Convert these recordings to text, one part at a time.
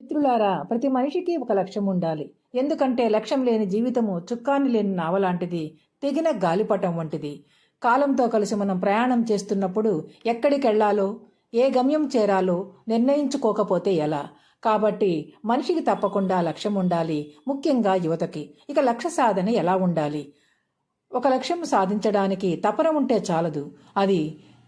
మిత్రులారా, ప్రతి మనిషికి ఒక లక్ష్యం ఉండాలి. ఎందుకంటే లక్ష్యం లేని జీవితము చుక్కాని లేని నావ లాంటిది, తెగిన గాలిపటం వంటిది. కాలంతో కలిసి మనం ప్రయాణం చేస్తున్నప్పుడు ఎక్కడికెళ్లాలో, ఏ గమ్యం చేరాలో నిర్ణయించుకోకపోతే ఎలా? కాబట్టి మనిషికి తప్పకుండా లక్ష్యం ఉండాలి, ముఖ్యంగా యువతకి. ఇక లక్ష్య సాధన ఎలా ఉండాలి? ఒక లక్ష్యం సాధించడానికి తపన ఉంటే చాలదు. అది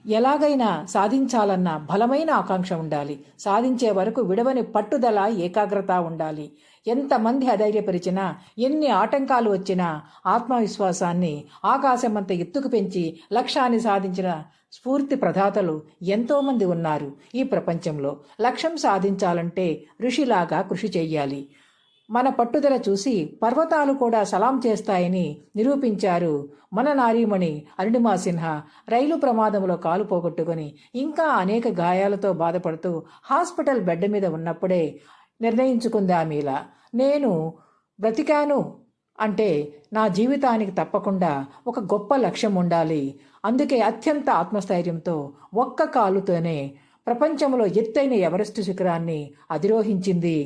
ఎలాగైనా సాధించాలన్న బలమైన ఆకాంక్ష ఉండాలి. సాధించే వరకు విడవని పట్టుదల, ఏకాగ్రత ఉండాలి. ఎంతమంది అధైర్యపరిచినా, ఎన్ని ఆటంకాలు వచ్చినా ఆత్మవిశ్వాసాన్ని ఆకాశమంత ఎత్తుకు పెంచి లక్ష్యాన్ని సాధించిన స్ఫూర్తి ప్రదాతలు ఎంతోమంది ఉన్నారు ఈ ప్రపంచంలో. లక్ష్యం సాధించాలంటే ఋషిలాగా కృషి చెయ్యాలి. మన పట్టుదల చూసి పర్వతాలు కూడా సలాం చేస్తాయని నిరూపించారు మన నారీమణి అరుణిమా సిన్హా. రైలు ప్రమాదంలో కాలు పోగొట్టుకుని ఇంకా అనేక గాయాలతో బాధపడుతూ హాస్పిటల్ బెడ్ మీద ఉన్నప్పుడే నిర్ణయించుకుంది ఆమెలా, నేను బ్రతికాను అంటే నా జీవితానికి తప్పకుండా ఒక గొప్ప లక్ష్యం ఉండాలి. అందుకే అత్యంత ఆత్మస్థైర్యంతో ఒక్క కాలుతోనే ప్రపంచంలో ఎత్తైన ఎవరెస్టు శిఖరాన్ని అధిరోహించింది.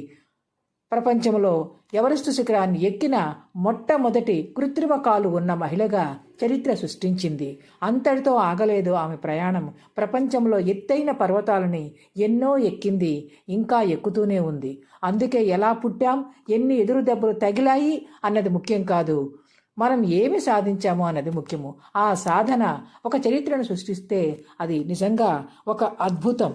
ప్రపంచంలో ఎవరెస్టు శిఖరాన్ని ఎక్కిన మొట్టమొదటి కృత్రిమ కాలు ఉన్న మహిళగా చరిత్ర సృష్టించింది. అంతటితో ఆగలేదు ఆమె ప్రయాణం. ప్రపంచంలో ఎత్తైన పర్వతాలని ఎన్నో ఎక్కింది, ఇంకా ఎక్కుతూనే ఉంది. అందుకే ఎలా పుట్టాం, ఎన్ని ఎదురు దెబ్బలు తగిలాయి అన్నది ముఖ్యం కాదు, మనం ఏమి సాధించామో అన్నది ముఖ్యము. ఆ సాధన ఒక చరిత్రను సృష్టిస్తే అది నిజంగా ఒక అద్భుతం.